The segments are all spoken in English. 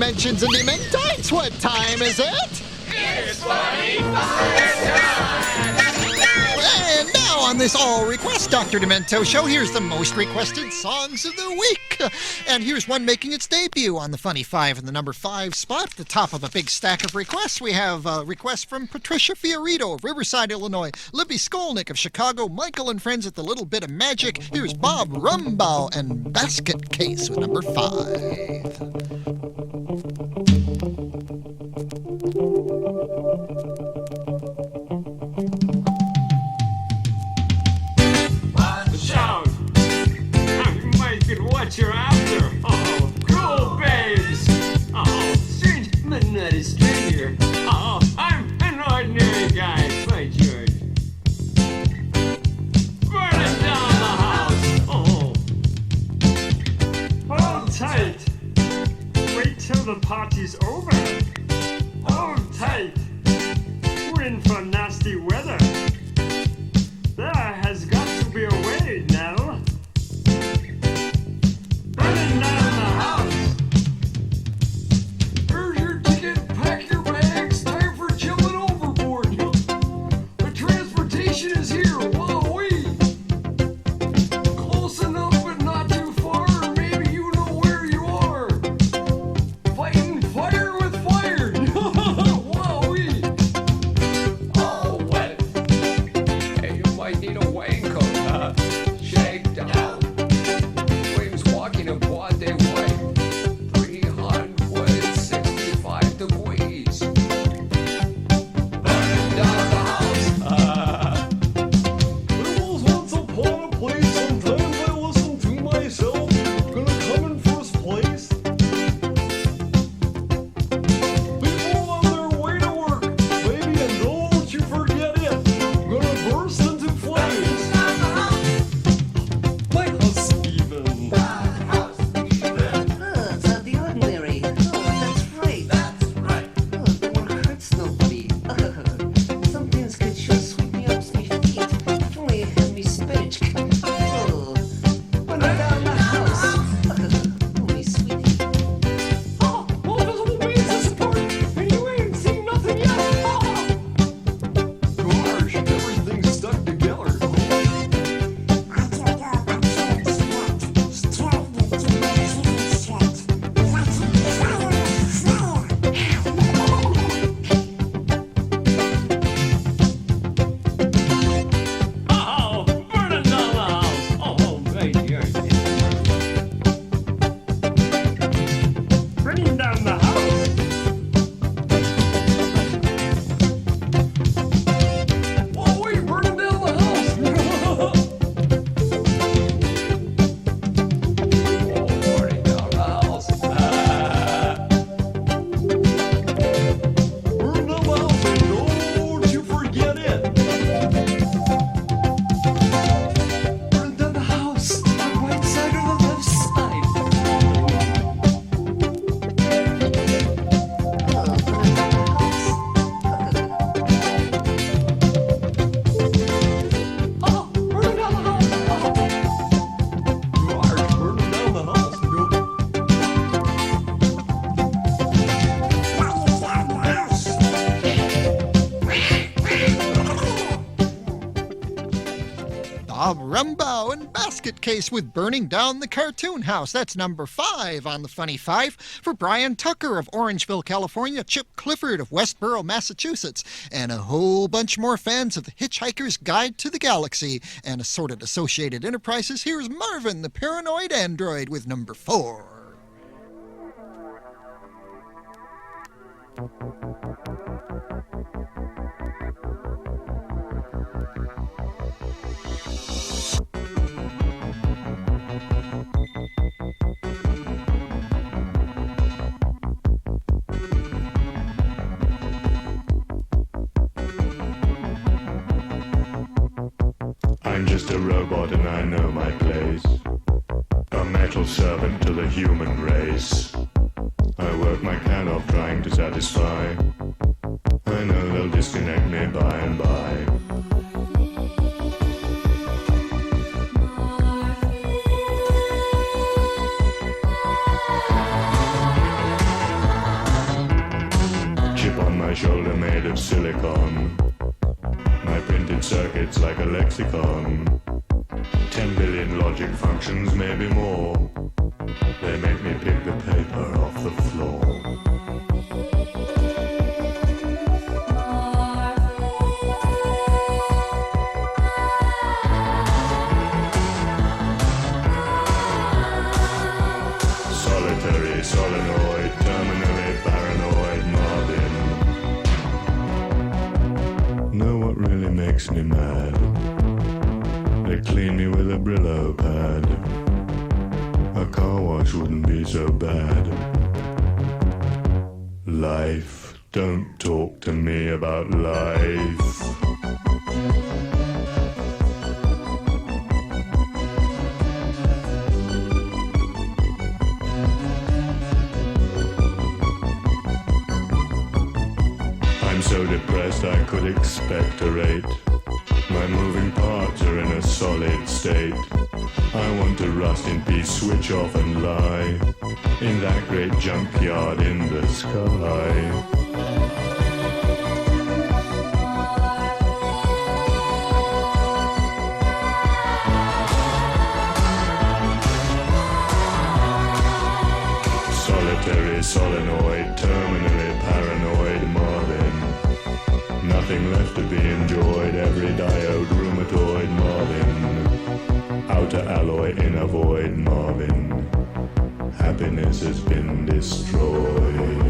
dimensions and dementites. What time is it? It's funny time! And now on this all-request Dr. Demento show, here's the most requested songs of the week. And here's one making its debut on the Funny Five in the number 5 spot. At the top of a big stack of requests, we have requests from Patricia Fiorito of Riverside, Illinois, Libby Skolnick of Chicago, Michael and friends at the Little Bit of Magic. Here's Bob Rumbaugh and Basket Case with number 5. What you're after? Oh, cool babes! Oh, strange but not a stranger. Oh, I'm an ordinary guy, by George. Burning down the house. Oh, hold tight. Wait till the party's over. Hold tight. We're in for nasty weather. There has got to be a way now. Burning down the house. Here's your ticket, pack your bags, time for jumping overboard. The transportation is here, wowee. Close enough but not too far, or maybe you know where you are. Fighting fire with fire, wowee. Oh, wet. Hey, you might need a raincoat, shake down. Waves walking upon their way. 365 degrees. Burning down the house. There was once upon a place, sometimes I listen to myself. Gonna come in first place. People on their way to work, baby, and don't you forget it. Gonna burst into flames. My house, Steven. It's out of the ordinary. Oh, that's right. Oh, that one hurts nobody. Some things could sure sweep me up my feet. If only you had me spinach. Oh, burning down the house. Oh, me sweetie. Oh, all visible means is support, and you ain't seen nothing yet. Gosh, everything's stuck together. Oh, burning down the house. Oh, baby, burning down the house. Oh, wait, burning down the house. Oh, burning down the house. Burn the house and don't you forget it. Burn down the house, the right side or the left side. Oh, burning down the house. Oh, burning down the house. Gosh, burning down the house. Bob Rumbaugh and Basket Case with Burning Down the Cartoon House. That's number 5 on the Funny Five for Brian Tucker of Orangeville, California, Chip Clifford of Westboro, Massachusetts, and a whole bunch more fans of The Hitchhiker's Guide to the Galaxy and assorted associated enterprises. Here's Marvin, the Paranoid Android, with number 4. I'm just a robot and I know my place. A metal servant to the human race. I work my can off trying to satisfy. I know they'll disconnect me by and by. of silicon. My printed circuits like a lexicon. 10 billion logic functions, maybe more. They make me pick the paper off the floor. Solitary, solenoid, terminally paranoid Marvin. Know what really makes me mad? They clean me with a Brillo pad. A car wash wouldn't be so bad. Life, don't talk to me about life. I'm so depressed I could expectorate. My moving parts are in a solid state. I want to rust in peace, switch off and lie in that great junkyard in the sky. Solitary, solenoid, terminally paranoid Marvin. Nothing left to be enjoyed, every diode rheumatoid Marvin. Outer alloy in a void Marvin. Happiness has been destroyed.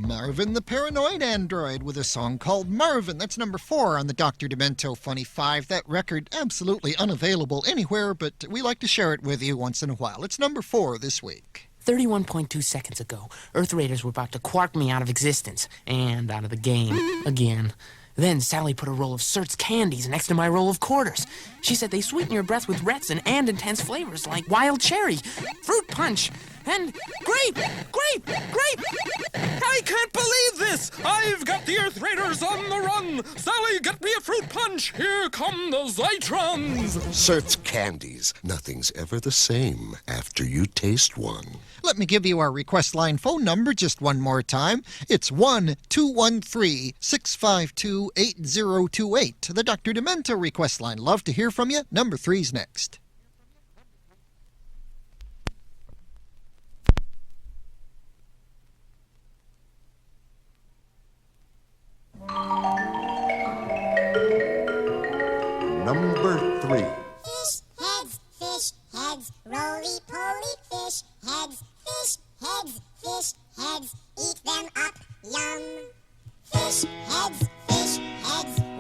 Marvin the Paranoid Android with a song called Marvin. That's number 4 on the Dr. Demento Funny 5. That record absolutely unavailable anywhere, but we like to share it with you once in a while. It's number 4 this week. 31.2 seconds ago, Earth Raiders were about to quark me out of existence and out of the game again. Then Sally put a roll of Cert's candies next to my roll of quarters. She said they sweeten your breath with retin and intense flavors like wild cherry, fruit punch, and grape! I can't believe this! I've got the Earth Raiders on the run! Sally, get me a fruit punch! Here come the Zytrons! Cert's candies. Nothing's ever the same after you taste one. Let me give you our request line phone number just one more time. It's 1-213-652-8028. The Dr. Demento request line. Love to hear from you. Number 3's next. Number 3. Fish heads, roly-poly fish heads, eat them up, yum. Fish heads,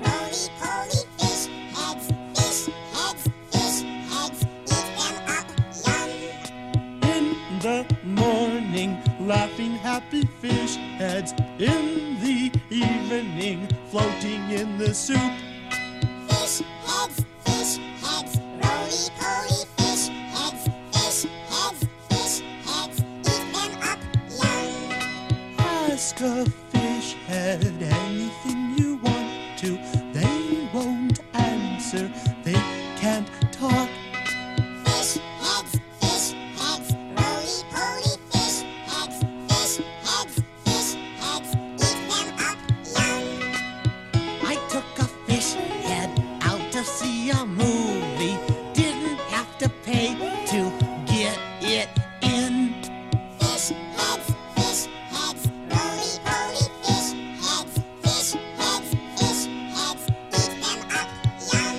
roly-poly fish heads, eat them up, yum. In the morning, laughing happy fish heads. In the evening, floating in the soup. Fish heads, roly-poly fish heads, eat them up, yum. Ask a fish head anything you want to. They won't answer, they can't talk. Fish heads, roly-poly fish heads, eat them up, yum. I took a fish head out to see a movie. Didn't have to pay to get it in. Fish heads, roly-poly fish heads, eat them up, yum.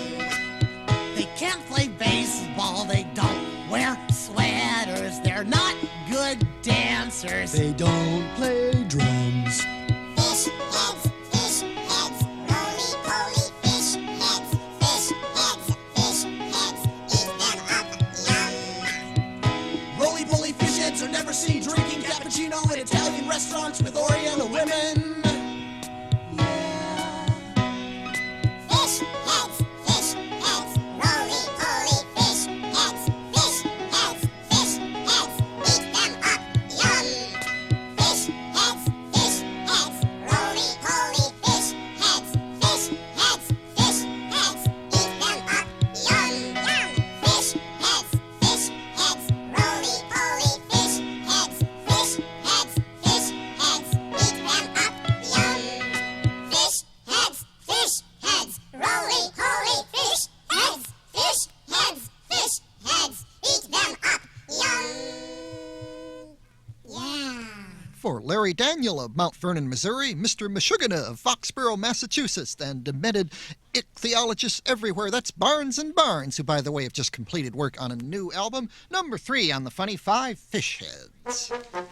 They can't play baseball, they don't wear sweaters. They're not good dancers. They don't play drums. Fish heads, roly-poly fish heads, eat them up, yum. Roly-poly fish heads are never seen drinking cappuccino in Italian restaurants with Oriental women. Fish heads, roly-poly fish heads, eat them up, yum. Fish heads, roly-poly fish heads, fish heads, fish heads. Eat them up, yum. Yeah. For Larry Daniel of Mount Vernon, Missouri, Mr. Meshuggah of Foxborough, Massachusetts, and demented ichthyologists everywhere. That's Barnes and Barnes, who, by the way, have just completed work on a new album, number 3 on the Funny 5, Fish Heads.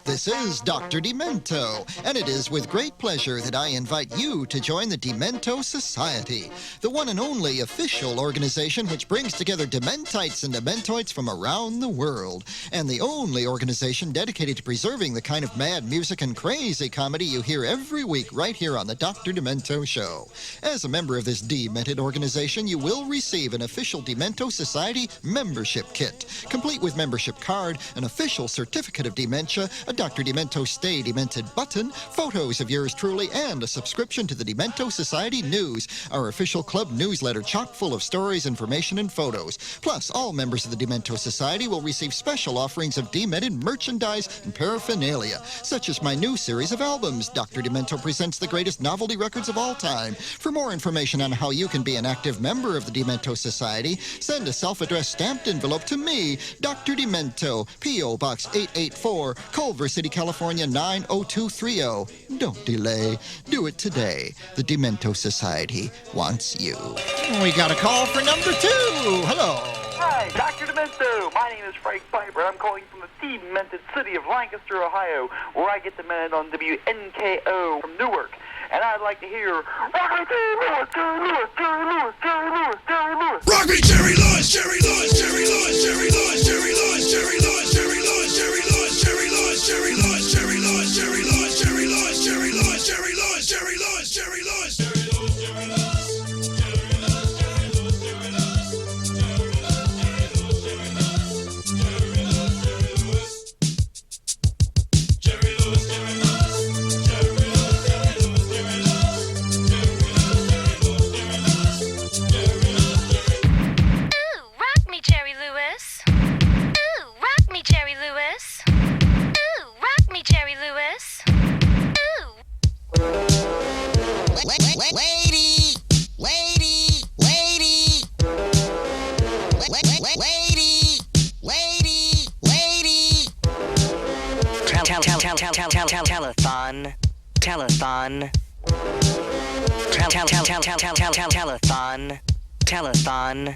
This is Dr. Demento, and it is with great pleasure that I invite you to join the Demento Society, the one and only official organization which brings together dementites and dementoids from around the world, and the only organization dedicated to preserving the kind of mad music and crazy comedy you hear every week right here on the Dr. Demento Show. As a member of this demented organization, you will receive an official Demento Society membership kit, complete with membership card, an official certificate of dementia, a Dr. Demento Stay Demented button, photos of yours truly, and a subscription to the Demento Society News, our official club newsletter chock full of stories, information, and photos. Plus, all members of the Demento Society will receive special offerings of demented merchandise and paraphernalia, such as my new series of albums, Dr. Demento Presents the Greatest Novelty Records of All Time. For more information on how you can be an active member of the Demento Society, send a self-addressed stamped envelope to me, Dr. Demento, P.O. Box 884, Culver City, California 90230. Don't delay. Do it today. The Demento Society wants you. We got a call for number 2. Hello. Hi, Dr. Demento. My name is Frank Piper. I'm calling from the demented city of Lancaster, Ohio, where I get demented on WNKO from Newark. And I'd like to hear Rock Me Jerry Lewis, Jerry Lewis, Jerry Lewis, Jerry Lewis, Jerry Lewis. Rock me Jerry Lewis, Jerry Lewis, Jerry Lewis, Jerry Lewis, Jerry Lewis, Jerry Lewis, Jerry Lewis, Jerry Lewis, Jerry Lewis, Jerry Lewis, Jerry Lewis, Jerry Lewis, Jerry Lewis, Jerry Lewis, Jerry Lewis, Jerry Lewis, Jerry Lewis, Jerry Lewis. Telethon.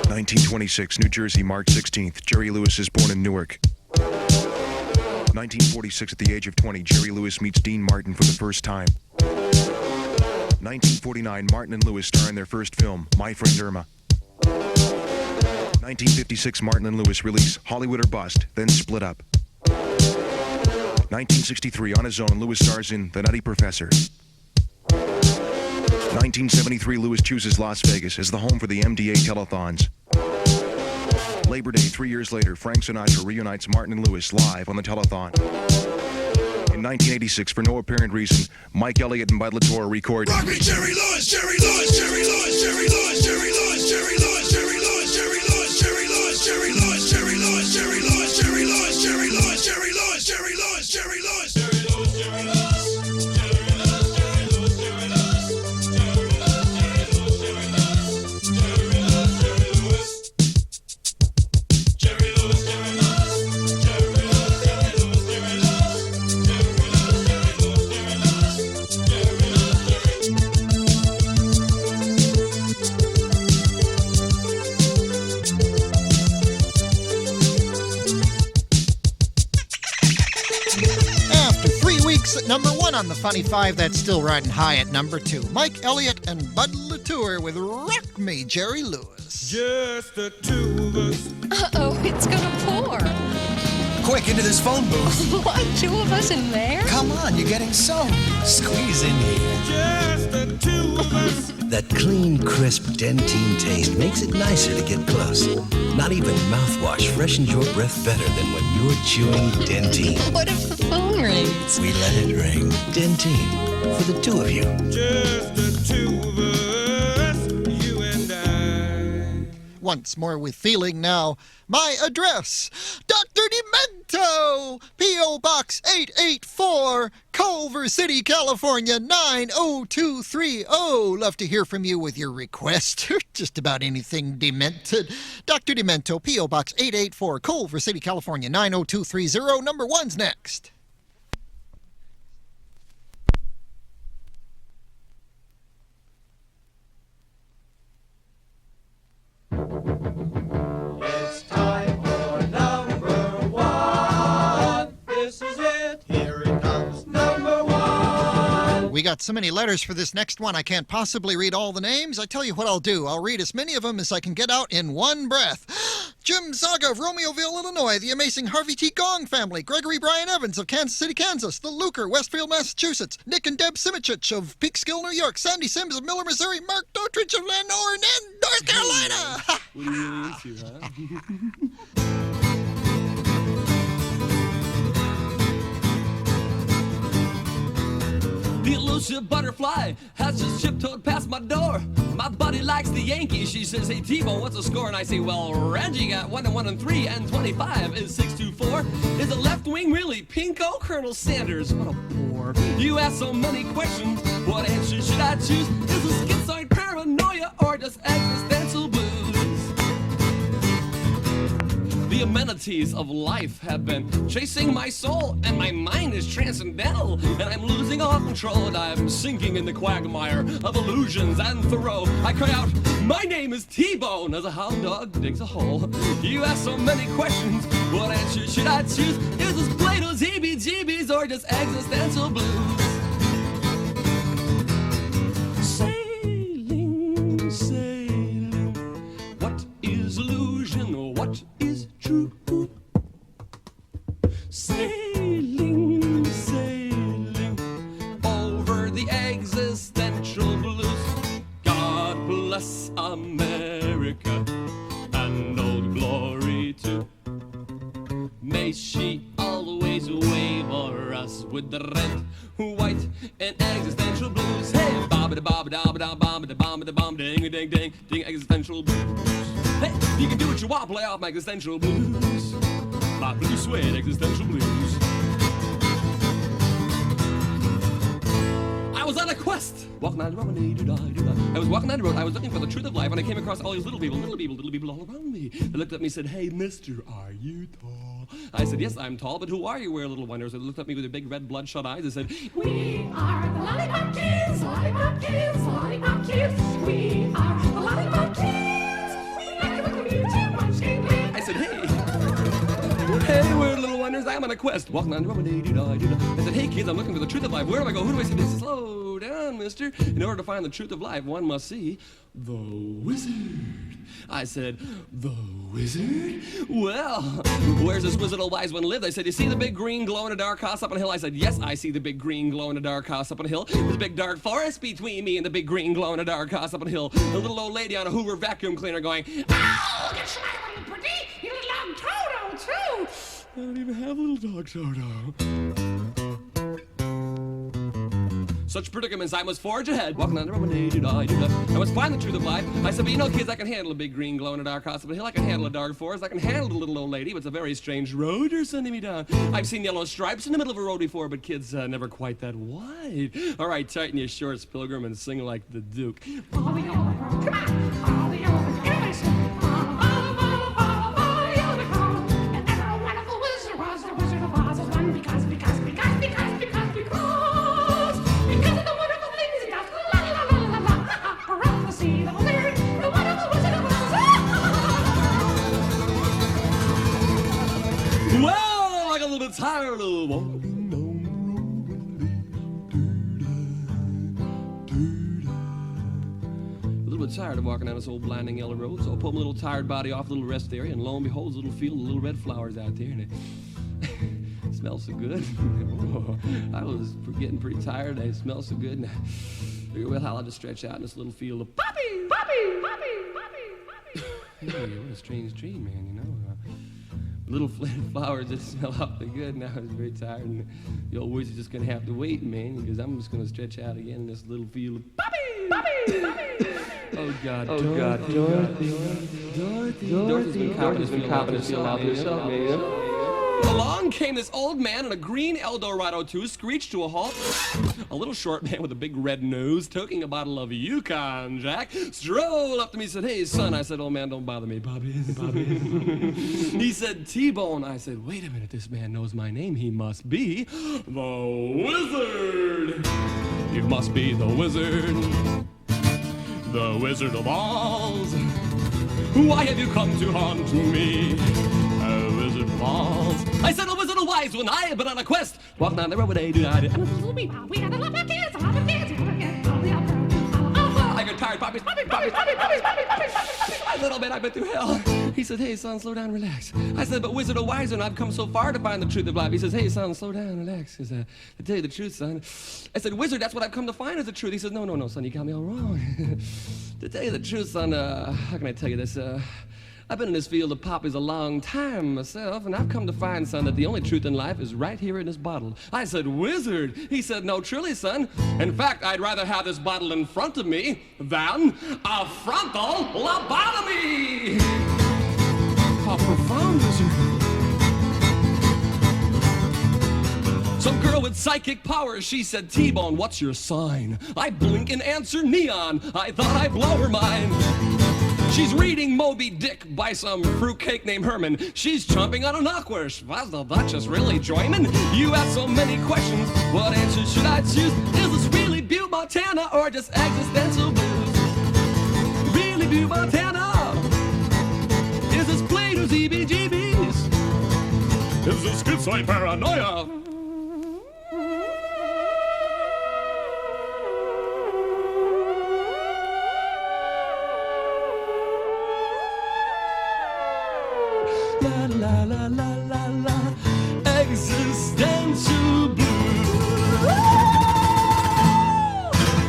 1926, New Jersey, March 16th. Jerry Lewis is born in Newark. 1946, at the age of 20, Jerry Lewis meets Dean Martin for the first time. 1949, Martin and Lewis star in their first film, My Friend Irma. 1956, Martin and Lewis release Hollywood or Bust, then split up. 1963, on his own, Lewis stars in The Nutty Professor. 1973, Lewis chooses Las Vegas as the home for the MDA telethons. Labor Day, 3 years later, Frank Sinatra reunites Martin and Lewis live on the telethon. In 1986, for no apparent reason, Mike Elliott and Bud LaTorre record Rock me Jerry Lewis, Jerry Lewis, Jerry Lewis, Jerry Lewis, Jerry Lewis, Jerry Lewis, Jerry Lewis, Jerry Lewis, Jerry Lewis, Jerry Lewis, Jerry Lewis, Jerry Lewis, Jerry Lewis, Jerry Lewis, Jerry Lewis, Jerry Lewis, Jerry Lewis, Jerry Lewis, Jerry Lewis. At number 1 on the Funny 5, that's still riding high at number 2. Mike Elliott and Bud LaTorre with Rock Me, Jerry Lewis. Just the two of us. Uh-oh, it's gonna pour. Quick, into this phone booth. What, 2 of us in there? Come on, you're getting soaked. Squeeze in here. Just the two of us. That clean, crisp Dentine taste makes it nicer to get close. Not even mouthwash freshens your breath better than when you're chewing Dentine. What if the phone rings? We let it ring. Dentine, for the two of you. Just the two of us, you and I. once more with feeling now. My address, Dr. Demento, P.O. Box 884, Culver City, California, 90230. Love to hear from you with your request. Just about anything demented. Dr. Demento, P.O. Box 884, Culver City, California, 90230. Number one's next. It's time for number one. This is it. Here it comes, number one. We got so many letters for this next one, I can't possibly read all the names. I tell you what I'll do. I'll read as many of them as I can get out in one breath. Jim Zaga of Romeoville, Illinois. The amazing Harvey T. Gong family. Gregory Brian Evans of Kansas City, Kansas. The Luker, Westfield, Massachusetts. Nick and Deb Simichich of Peekskill, New York. Sandy Sims of Miller, Missouri. Mark Dotrich of Lanor, and North Carolina. What are you really into, huh? The elusive butterfly has just tiptoed past my door. My buddy likes the Yankees. She says, hey, T-Bone, what's the score? And I say, well, Reggie got 1 and 1 and 3, and 25 is 6-2-4. Is the left wing really pinko? Colonel Sanders, what a bore. You ask so many questions. What answer should I choose? Is it schizoid paranoia or just existential blues? The amenities of life have been chasing my soul, and my mind is transcendental, and I'm losing all control, and I'm sinking in the quagmire of illusions and Thoreau. I cry out, my name is T-Bone, as a hound dog digs a hole. You ask so many questions, what answer should I choose? Is this Plato's heebie-jeebies or just existential blues? Sailing, sailing, what is illusion, what is true? Sailing, sailing over the existential blues. God bless America and old glory too. May she always wave o'er us with the red, white, and existential blues. Hey, bob da bob da da bomb da bomb da bomb ding ding ding ding existential blues. Hey, you can do what you want, play off my existential blues. My blue suede existential blues. I was on a quest, walking on the road, I was walking on the road, I was looking for the truth of life, and I came across all these little people all around me. They looked at me and said, hey, mister, are you tall? I said, yes, I'm tall, but who are you, we're little wonders? They looked at me with their big red bloodshot eyes and said, we are the lollipop kids, lollipop kids, lollipop kids. We are the lollipop kids. We like to welcome you to Munchkin Land. I said, hey, we're little wonders, I'm on a quest, walking on the road, I said, hey, kids, I'm looking for the truth of life. Where do I go? Who do I see? They said, slow down, mister. In order to find the truth of life, one must see the wizard. I said, the wizard? Well, where's this wizard old wise one live? They said, you see the big green glow in the dark house up on a hill? I said, yes, I see the big green glow in the dark house up on a hill. There's a big dark forest between me and the big green glow in the dark house up on a hill. The little old lady on a Hoover vacuum cleaner going, ow, get smiling pretty, you little dog Toto, too. I don't even have a little dog Toto. Such predicaments, I must forge ahead, walking on the road, I must find the truth of life. I said, but you know, kids, I can handle a big green glow in a dark house up a hill. I can handle a dark forest. I can handle the little old lady, but it's a very strange road you're sending me down. I've seen yellow stripes in the middle of a road before, but kids, never quite that wide. All right, tighten your shorts, pilgrim, and sing like the Duke. Come on, well, like a little bit tired of walking down the road. A little bit tired of walking down this old blinding yellow road, so I pulled my little tired body off the little rest area, and lo and behold, there's a little field of little red flowers out there, and it smells so good. I was getting pretty tired, and it smells so good, and I figured, well, I'll just stretch out in this little field of poppy. Hey, what a strange dream, man, you know. Little flowers that smell awfully good. Now I was very tired, and the old wizard's just gonna have to wait, man, because I'm just gonna stretch out again in this little field of poppy. Oh God, Dorothy's been confident to feel out herself, man. Along came this old man in a green Eldorado 2, screeched to a halt. A little short man with a big red nose, toking a bottle of Yukon Jack, strolled up to me and said, "Hey, son." I said, "Old man, don't bother me, Bobby." He said, "T-Bone." I said, "Wait a minute, this man knows my name. He must be the Wizard. He must be the Wizard. The Wizard of Oz. Why have you come to haunt me? A Wizard of Oz." I said, "A Wizard of Wise when I have been on a quest. Walking down the road, I got tired, puppies. A little bit, I've been through hell." He said, "Hey, son, slow down, relax." I said, "But Wizard of Wise, and I've come so far to find the truth of life." He says, "Hey, son, slow down, relax." He said, "To tell you the truth, son." I said, "Wizard, that's what I've come to find is the truth." He says, No, son, you got me all wrong." To tell you the truth, son, how can I tell you this? I've been in this field of poppies a long time myself, and I've come to find, son, that the only truth in life is right here in this bottle." I said, "Wizard?" He said, "No, truly, son. In fact, I'd rather have this bottle in front of me than a frontal lobotomy." How profound, Wizard. Some girl with psychic powers, she said, "T-Bone, what's your sign?" I blink and answer neon. I thought I'd blow her mind. She's reading Moby Dick by some fruitcake named Herman. She's chomping on an aquarish. Was the Duchess really joining? You ask so many questions. What answer should I choose? Is this really Butte, Montana, or just existential blues? Really Butte, Montana? Is this Plato's EBGBs? Is this schizoid paranoia? La la la la la la, existential blues.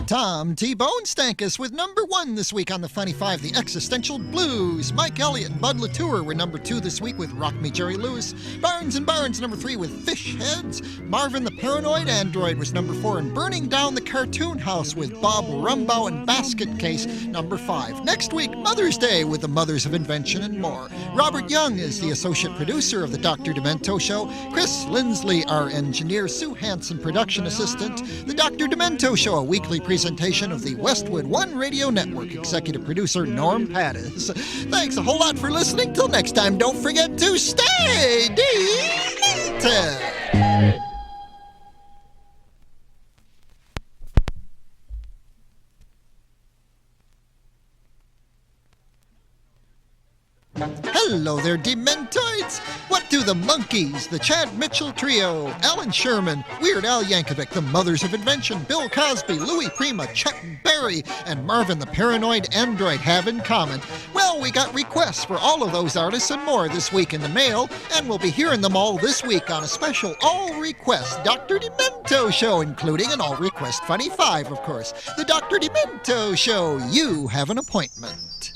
Tom T-Bone Stankus with number 1 this week on the Funny Five, the Existential Blues. Mike Elliott and Bud Latour were number 2 this week with Rock Me Jerry Lewis. Barnes and Barnes number 3 with Fish Heads. Marvin the Paranoid Android was number 4, and Burning Down the Cartoon House with Bob Rumbaugh and Basket Case number 5. Next week, Mother's Day with the Mothers of Invention and more. Robert Young is the associate producer of the Dr. Demento Show. Chris Lindsley, our engineer. Sue Hansen, production assistant. The Dr. Demento Show, a weekly presentation of the Westwood One Radio Network. Executive producer Norm Pattis. Thanks a whole lot for listening. Till next time, don't forget to stay demented. Hello there, Dementoids! What do the Monkees, the Chad Mitchell Trio, Alan Sherman, Weird Al Yankovic, the Mothers of Invention, Bill Cosby, Louis Prima, Chet Berry, and Marvin the Paranoid Android have in common? Well, we got requests for all of those artists and more this week in the mail, and we'll be hearing them all this week on a special all-request Dr. Demento Show, including an all-request Funny Five, of course. The Dr. Demento Show. You have an appointment.